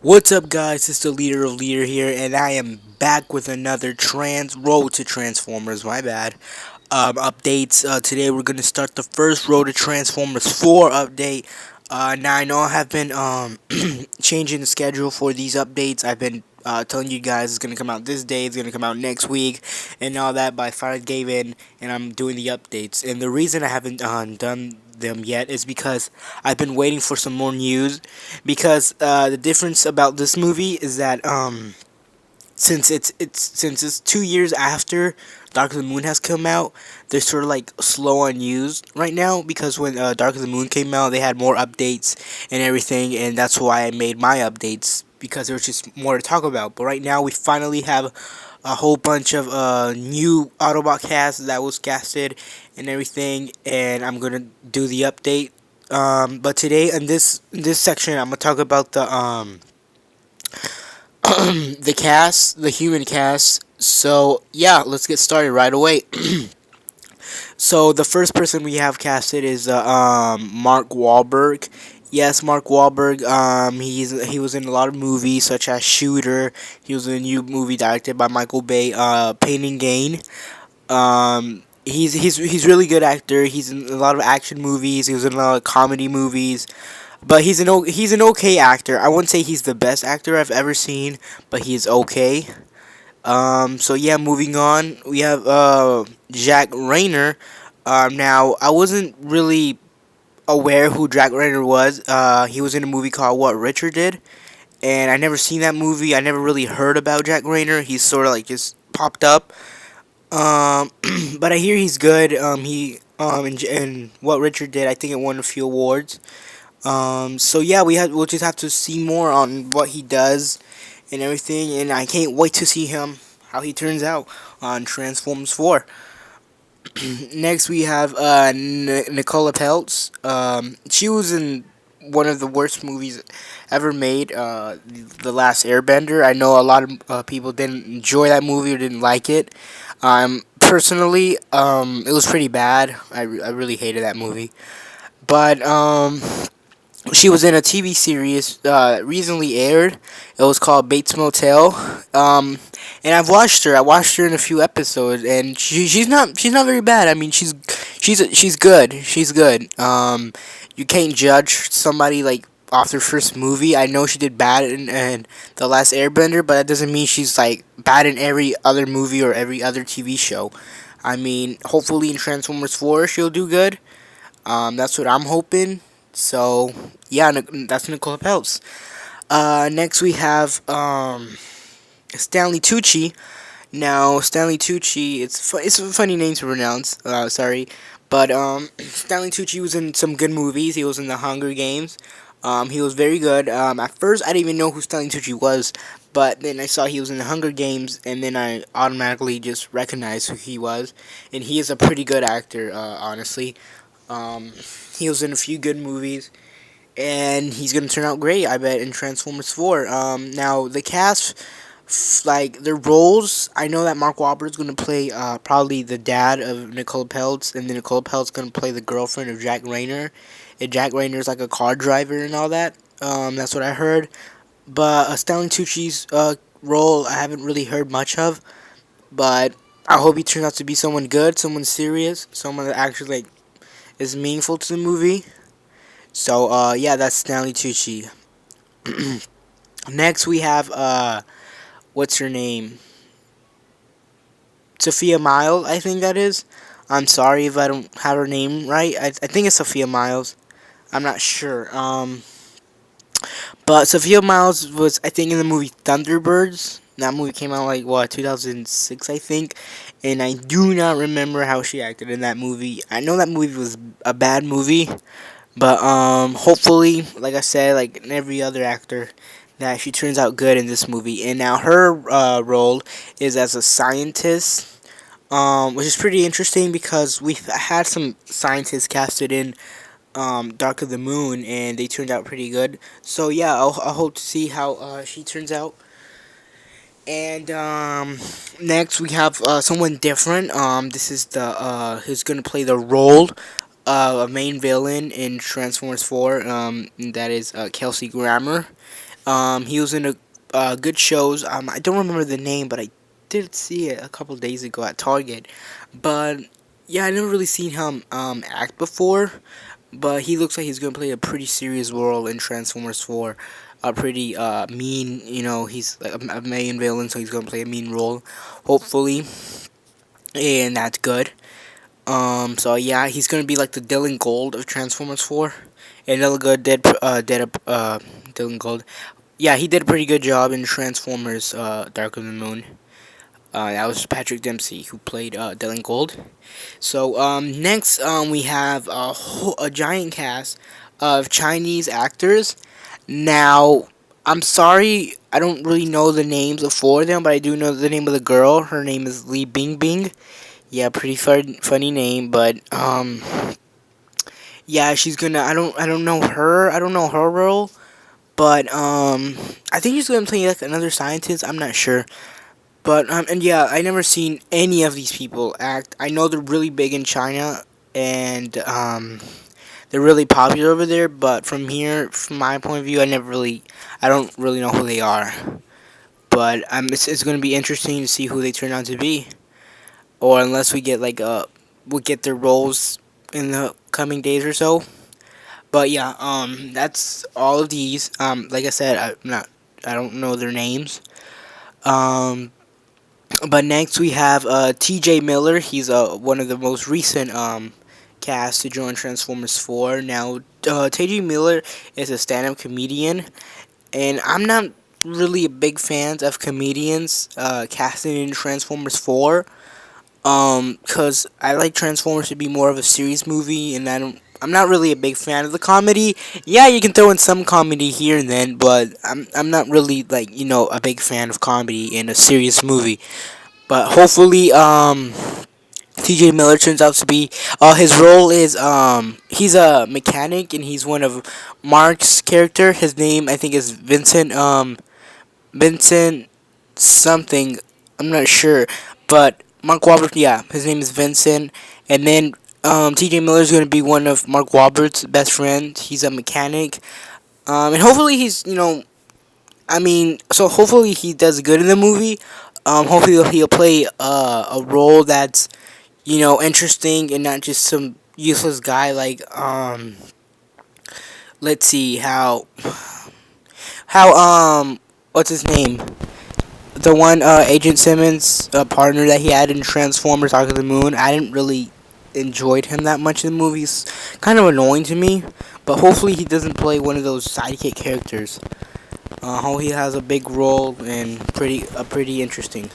What's up, guys? It's the leader of Leader here, and I am back with another Road to Transformers. My bad. Updates. Today we're gonna start the first Road to Transformers 4 update. Now I know I have been changing the schedule for these updates. I've been telling you guys it's gonna come out this day, it's gonna come out next week, and all that. But I finally gave in, and I'm doing the updates. And the reason I haven't done them yet is because I've been waiting for some more news. Because the difference about this movie is that since it's 2 years after Dark of the Moon has come out, they're sort of like slow on news right now. Because when Dark of the Moon came out, they had more updates and everything, and that's why I made my updates, because there was just more to talk about. But right now, we finally have a whole bunch of new Autobot cast that was casted and everything, and I'm gonna do the update. But today in this section, I'm gonna talk about the cast, the human cast. So yeah, let's get started right away. So the first person we have casted is Mark Wahlberg. Yes, Mark Wahlberg. He was in a lot of movies such as Shooter. He was in a new movie directed by Michael Bay, Pain and Gain. He's really good actor. He's in a lot of action movies. He was in a lot of comedy movies. But he's an okay actor. I wouldn't say he's the best actor I've ever seen, but he's okay. So yeah, moving on, we have Jack Rayner. Now I wasn't really aware who Jack Rayner was. He was in a movie called What Richard Did, and I never seen that movie. I never really heard about Jack Rayner. He's sort of like just popped up. Um, but I hear he's good. And What Richard Did, I think it won a few awards. So yeah, we'll just have to see more on what he does and everything, and I can't wait to see him how he turns out on Transformers 4. Next, we have Nicola Peltz. She was in one of the worst movies ever made, The Last Airbender. I know a lot of people didn't enjoy that movie or didn't like it. Personally, it was pretty bad. I really hated that movie. But she was in a TV series recently aired. It was called Bates Motel. And I've watched her. I watched her in a few episodes, and she's not very bad. I mean, she's good. She's good. You can't judge somebody like off their first movie. I know she did bad in The Last Airbender, but that doesn't mean she's like bad in every other movie or every other TV show. I mean, hopefully in Transformers 4 she'll do good. That's what I'm hoping. So yeah, that's Nicola Peltz. Next we have Stanley Tucci. Now Stanley Tucci, it's a funny name to pronounce. Sorry, but Stanley Tucci was in some good movies. He was in The Hunger Games. He was very good. At first I didn't even know who Stanley Tucci was, but then I saw he was in The Hunger Games, and then I automatically just recognized who he was, and he is a pretty good actor, honestly. Um, he was in a few good movies, and he's gonna turn out great, I bet, in Transformers 4. Now the cast, like their roles, I know that Mark Wahlberg's gonna play probably the dad of Nicole Peltz, and then Nicole Peltz gonna play the girlfriend of Jack Rayner. And Jack Rayner's like a car driver and all that. That's what I heard. But Stanley Tucci's role, I haven't really heard much of. But I hope he turns out to be someone good, someone serious, someone that actually like is meaningful to the movie. So yeah, that's Stanley Tucci. Next we have what's her name? Sophia Miles, I think that is. I'm sorry if I don't have her name right. I think it's Sophia Miles. I'm not sure. But Sophia Miles was, I think, in the movie Thunderbirds. That movie came out like what, 2006, I think, and I do not remember how she acted in that movie. I know that movie was a bad movie, but hopefully, like I said, like in every other actor, that she turns out good in this movie. And now her role is as a scientist, which is pretty interesting because we've had some scientists casted in Dark of the Moon, and they turned out pretty good. So yeah, I'll hope to see how she turns out. And next we have someone different. This is the who's gonna play the role of a main villain in Transformers 4. That is Kelsey Grammer. He was in a good shows. I don't remember the name, but I did see it a couple days ago at Target. But yeah, I never really seen him act before. But he looks like he's gonna play a pretty serious role in Transformers 4. A pretty mean, he's like a main villain, so he's gonna play a mean role, hopefully, and that's good. So yeah, he's gonna be like the Dylan Gold of Transformers 4. And Dylan Gold Dylan Gold. Yeah, he did a pretty good job in Transformers Dark of the Moon. That was Patrick Dempsey who played Dylan Gold. So next we have a giant cast of Chinese actors. Now, I'm sorry, I don't really know the names of four of them, but I do know the name of the girl. Her name is Li Bingbing. Yeah, pretty funny name, but yeah, she's gonna. I don't know her. I don't know her role, but I think she's gonna play like another scientist. I'm not sure. But and yeah, I never seen any of these people act. I know they're really big in China, and they're really popular over there. But from here, from my point of view, I don't really know who they are. But it's going to be interesting to see who they turn out to be, or unless we get we'll get their roles in the coming days or so. But yeah, that's all of these. Like I said, I don't know their names. Um, But next we have T.J. Miller. He's one of the most recent cast to join Transformers 4. Now, T.J. Miller is a stand-up comedian, and I'm not really a big fan of comedians casting in Transformers 4. Cause I like Transformers to be more of a serious movie, and I'm not really a big fan of the comedy. Yeah, you can throw in some comedy here and then, but I'm not really like a big fan of comedy in a serious movie. But hopefully, T.J. Miller turns out to be. His role is he's a mechanic, and he's one of Mark's character. His name I think is Vincent. Vincent something. I'm not sure, but Mark Wahlberg. Yeah, his name is Vincent, and then T.J. Miller is going to be one of Mark Wahlberg's best friends. He's a mechanic, and hopefully so hopefully he does good in the movie. Hopefully he'll play a role that's interesting and not just some useless guy like let's see how what's his name, the one Agent Simmons partner that he had in Transformers Dark of the Moon. I didn't really enjoyed him that much in the movies. Kind of annoying to me, but hopefully he doesn't play one of those sidekick characters. How he has a big role and pretty interesting.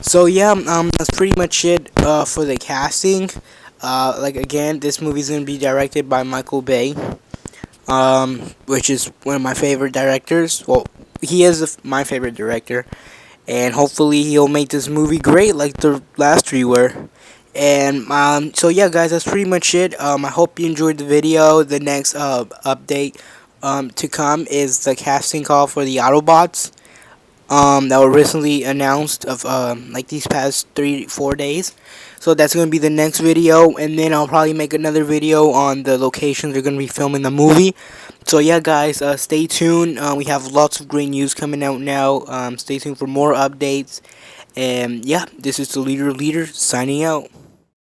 So yeah, that's pretty much it for the casting. Like again, this movie's gonna be directed by Michael Bay, which is one of my favorite directors. Well, he is my favorite director, and hopefully he'll make this movie great like the last three were. And so yeah, guys, that's pretty much it. I hope you enjoyed the video. The next update to come is the casting call for the Autobots that were recently announced of like these past 3-4 days. So that's gonna be the next video, and then I'll probably make another video on the locations they're gonna be filming the movie. So yeah, guys, stay tuned. We have lots of great news coming out now. Stay tuned for more updates. And yeah, this is the leader signing out.